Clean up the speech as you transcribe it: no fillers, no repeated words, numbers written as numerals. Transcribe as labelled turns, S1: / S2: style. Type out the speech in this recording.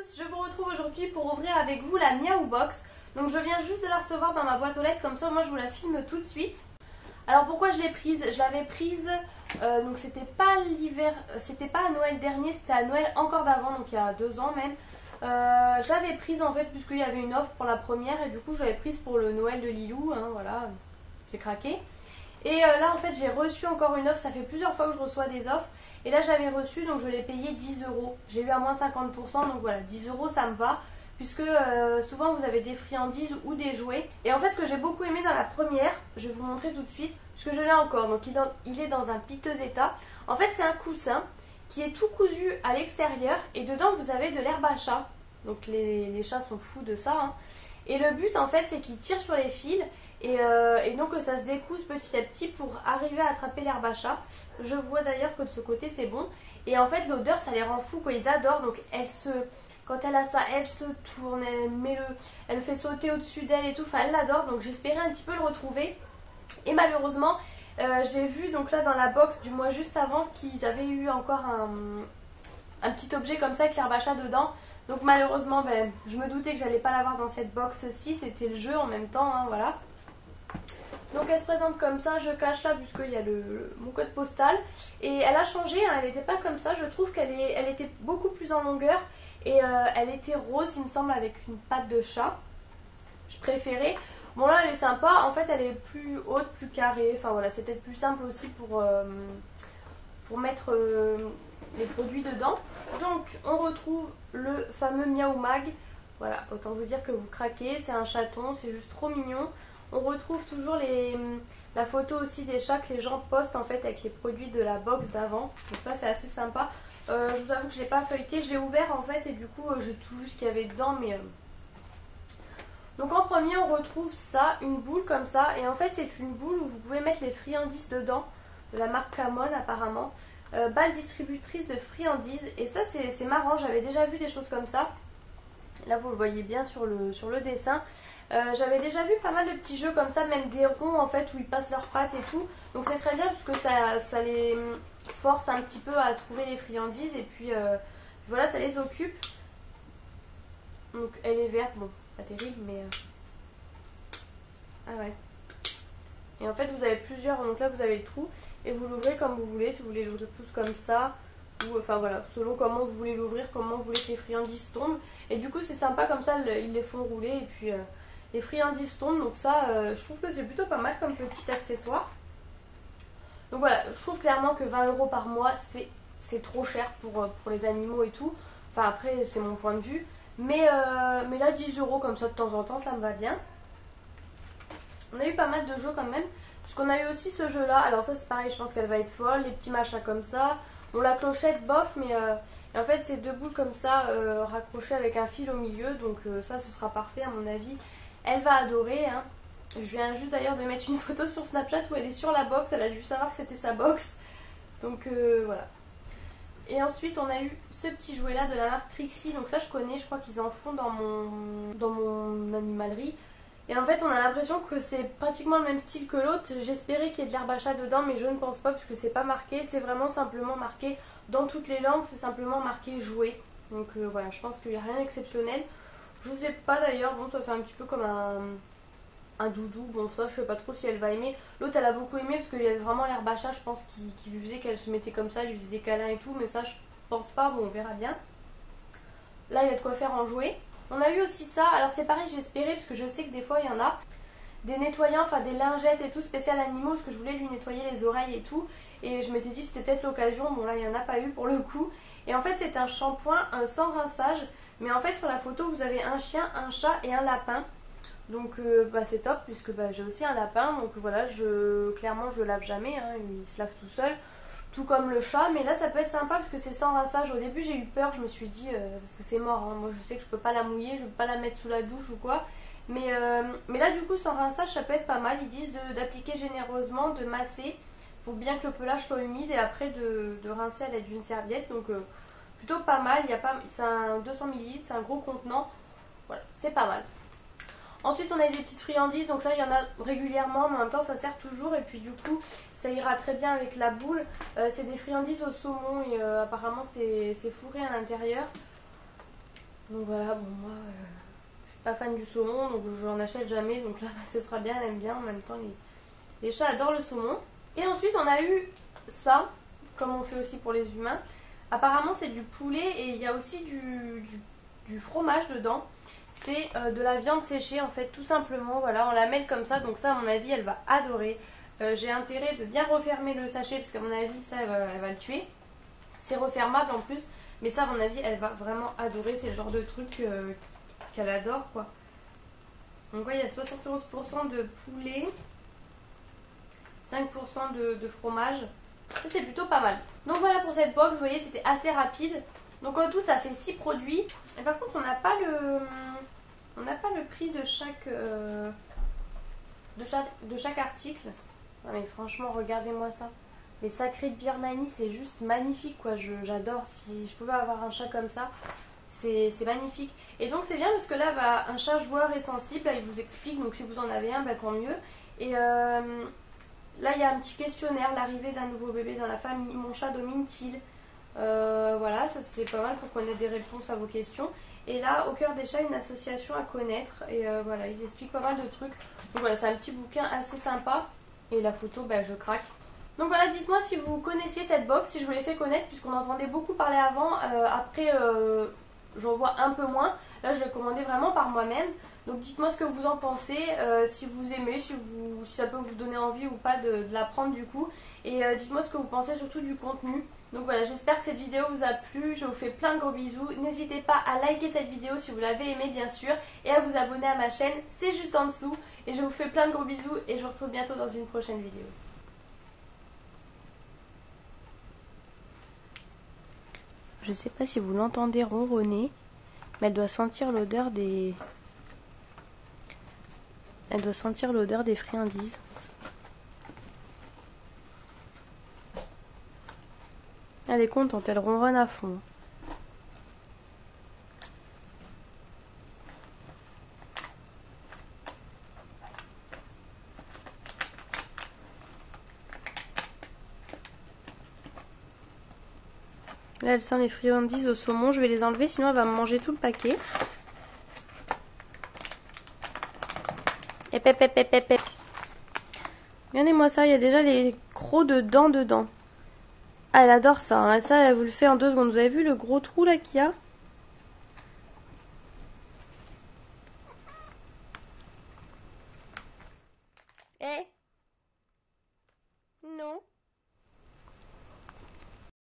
S1: tous, je vous retrouve aujourd'hui pour ouvrir avec vous la Miaou Box. Donc je viens juste de la recevoir dans ma boîte aux lettres, comme ça moi je vous la filme tout de suite. Alors pourquoi je l'ai prise? Je l'avais prise, donc c'était pas l'hiver, c'était pas à Noël dernier, c'était à Noël encore d'avant, donc il y a 2 ans même. Je l'avais prise en fait puisqu'il y avait une offre pour la première et du coup je l'avais prise pour le Noël de Lilou, hein, voilà, j'ai craqué. Et là en fait j'ai reçu encore une offre, ça fait plusieurs fois que je reçois des offres. Et là j'avais reçu, donc je l'ai payé 10 euros. J'ai eu à moins 50%, donc voilà, 10 euros ça me va. Puisque souvent vous avez des friandises ou des jouets. Et en fait ce que j'ai beaucoup aimé dans la première, je vais vous montrer tout de suite, puisque je l'ai encore, donc il est dans un piteux état. En fait c'est un coussin qui est tout cousu à l'extérieur et dedans vous avez de l'herbe à chat. Donc les chats sont fous de ça, hein. Et le but en fait c'est qu'ils tirent sur les fils et donc ça se découse petit à petit pour arriver à attraper l'herbe à chat. Je vois d'ailleurs que de ce côté c'est bon. Et en fait l'odeur ça les rend fous quoi, ils adorent. Donc quand elle a ça, elle se tourne, elle le fait sauter au-dessus d'elle et tout, enfin elle l'adore. Donc j'espérais un petit peu le retrouver. Et malheureusement j'ai vu donc là dans la box du mois juste avant qu'ils avaient eu encore un petit objet comme ça avec l'herbe à chat dedans. Donc malheureusement je me doutais que j'allais pas l'avoir dans cette box-ci, c'était le jeu en même temps, hein, voilà. Donc elle se présente comme ça, je cache là puisqu'il y a mon code postal. Et elle a changé, hein, elle n'était pas comme ça, je trouve elle était beaucoup plus en longueur. Et elle était rose il me semble avec une patte de chat. Je préférais. Bon là elle est sympa, en fait elle est plus haute, plus carrée. Enfin voilà, c'est peut-être plus simple aussi pour mettre les produits dedans. Donc on retrouve le fameux Miaou Mag. Voilà, autant vous dire que vous craquez, c'est un chaton, c'est juste trop mignon. On retrouve toujours la photo aussi des chats que les gens postent en fait avec les produits de la box d'avant. Donc ça c'est assez sympa. Je vous avoue que je ne l'ai pas feuilleté, je l'ai ouvert en fait et du coup j'ai tout vu ce qu'il y avait dedans. Mais donc en premier on retrouve ça, une boule comme ça. Et en fait c'est une boule où vous pouvez mettre les friandises dedans, de la marque Camon apparemment. Balle distributrice de friandises. Et ça c'est marrant, j'avais déjà vu des choses comme ça. Là vous le voyez bien sur le dessin. J'avais déjà vu pas mal de petits jeux comme ça, même des ronds en fait où ils passent leurs pattes et tout. Donc c'est très bien parce que ça les force un petit peu à trouver les friandises. Et puis voilà, ça les occupe. Donc elle est verte, bon pas terrible mais... Ah ouais. Et en fait vous avez plusieurs, donc là vous avez le trou. Et vous l'ouvrez comme vous voulez, si vous voulez l'ouvrir plus comme ça. Ou enfin voilà, selon comment vous voulez l'ouvrir, comment vous voulez que les friandises tombent. Et du coup c'est sympa comme ça, ils les font rouler et puis les friandises tombent. Donc ça je trouve que c'est plutôt pas mal comme petit accessoire. Donc voilà, je trouve clairement que 20 euros par mois c'est trop cher pour les animaux et tout. Enfin après c'est mon point de vue. Mais là 10 euros comme ça de temps en temps ça me va bien. On a eu pas mal de jeux quand même. Parce qu'on a eu aussi ce jeu là, alors ça c'est pareil, je pense qu'elle va être folle. Les petits machins comme ça. Bon la clochette bof mais en fait c'est 2 boules comme ça raccrochées avec un fil au milieu. Donc ça ce sera parfait à mon avis. Elle va adorer, hein. Je viens juste d'ailleurs de mettre une photo sur Snapchat où elle est sur la box. Elle a dû savoir que c'était sa box. Donc voilà. Et ensuite on a eu ce petit jouet là de la marque Trixie. Donc ça je connais, je crois qu'ils en font dans mon animalerie. Et en fait on a l'impression que c'est pratiquement le même style que l'autre. J'espérais qu'il y ait de l'herbe à chat dedans mais je ne pense pas puisque c'est pas marqué. C'est vraiment simplement marqué dans toutes les langues, c'est simplement marqué jouet. Donc voilà, je pense qu'il n'y a rien d'exceptionnel. Je sais pas d'ailleurs, bon ça fait un petit peu comme un doudou. Bon ça je sais pas trop si elle va aimer. L'autre elle a beaucoup aimé parce qu'il y avait vraiment l'herbe à chat je pense qui lui faisait qu'elle se mettait comme ça, elle lui faisait des câlins et tout. Mais ça je pense pas, bon on verra bien. Là il y a de quoi faire en jouet. On a eu aussi ça, alors c'est pareil j'ai espéré parce que je sais que des fois il y en a des nettoyants, enfin des lingettes et tout spécial animaux parce que je voulais lui nettoyer les oreilles et tout. Et je m'étais dit c'était peut-être l'occasion, bon là il n'y en a pas eu pour le coup. Et en fait c'est un shampoing sans rinçage. Mais en fait sur la photo vous avez un chien, un chat et un lapin. Donc c'est top puisque j'ai aussi un lapin. Donc voilà, clairement je le lave jamais, hein, il se lave tout seul. Tout comme le chat, mais là ça peut être sympa parce que c'est sans rinçage. Au début j'ai eu peur, je me suis dit, parce que c'est mort, hein. Moi je sais que je peux pas la mouiller, je peux pas la mettre sous la douche ou quoi. Mais là du coup sans rinçage ça peut être pas mal. Ils disent d'appliquer généreusement, de masser pour bien que le pelage soit humide et après de rincer à l'aide d'une serviette. Donc plutôt pas mal, c'est un 200 ml, c'est un gros contenant, voilà, c'est pas mal. Ensuite on a des petites friandises, donc ça il y en a régulièrement mais en même temps ça sert toujours et puis du coup ça ira très bien avec la boule. C'est des friandises au saumon et apparemment c'est fourré à l'intérieur. Donc voilà, bon moi je suis pas fan du saumon donc j'en achète jamais, donc là ce sera bien, elle aime bien. En même temps les chats adorent le saumon. Et ensuite on a eu ça, comme on fait aussi pour les humains. Apparemment c'est du poulet et il y a aussi du fromage dedans. C'est de la viande séchée en fait, tout simplement. Voilà, on la mêle comme ça, donc ça à mon avis elle va adorer. J'ai intérêt de bien refermer le sachet parce qu'à mon avis ça elle va le tuer. C'est refermable en plus, mais ça à mon avis elle va vraiment adorer. C'est le genre de truc qu'elle adore quoi. Donc ouais, il y a 71% de poulet, 5% de fromage. Ça c'est plutôt pas mal. Donc voilà pour cette box, vous voyez c'était assez rapide. Donc en tout ça fait 6 produits. Et par contre on n'a pas le prix de chaque article. Non mais franchement regardez-moi ça. Les sacrés de Birmanie c'est juste magnifique quoi. J'adore. Si je pouvais avoir un chat comme ça, c'est magnifique. Et donc c'est bien parce que là bah, un chat joueur et sensible, là, il vous explique. Donc si vous en avez un, bah, tant mieux. Et là, il y a un petit questionnaire, l'arrivée d'un nouveau bébé dans la famille, mon chat domine-t-il. Voilà, ça c'est pas mal pour connaître des réponses à vos questions. Et là, au cœur des chats, une association à connaître. Et voilà, ils expliquent pas mal de trucs. Donc voilà, c'est un petit bouquin assez sympa. Et la photo, bah, je craque. Donc voilà, dites-moi si vous connaissiez cette box, si je vous l'ai fait connaître, puisqu'on entendait beaucoup parler avant. Après, j'en vois un peu moins. Là, je l'ai commandé vraiment par moi-même. Donc dites-moi ce que vous en pensez, si vous aimez, si ça peut vous donner envie ou pas de la prendre du coup. Et dites-moi ce que vous pensez surtout du contenu. Donc voilà, j'espère que cette vidéo vous a plu. Je vous fais plein de gros bisous. N'hésitez pas à liker cette vidéo si vous l'avez aimée bien sûr. Et à vous abonner à ma chaîne, c'est juste en dessous. Et je vous fais plein de gros bisous et je vous retrouve bientôt dans une prochaine vidéo. Je sais pas si vous l'entendez ronronner, mais elle doit sentir l'odeur des... Elle doit sentir l'odeur des friandises. Elle est contente, elle ronronne à fond. Là, elle sent les friandises au saumon. Je vais les enlever, sinon elle va me manger tout le paquet. Et pep, pep, pep, pep, pep. Regardez-moi ça, il y a déjà les crocs de dents dedans. Ah, elle adore ça, hein. Ça, elle vous le fait en 2 secondes. Vous avez vu le gros trou là qu'il y a? Eh? Non.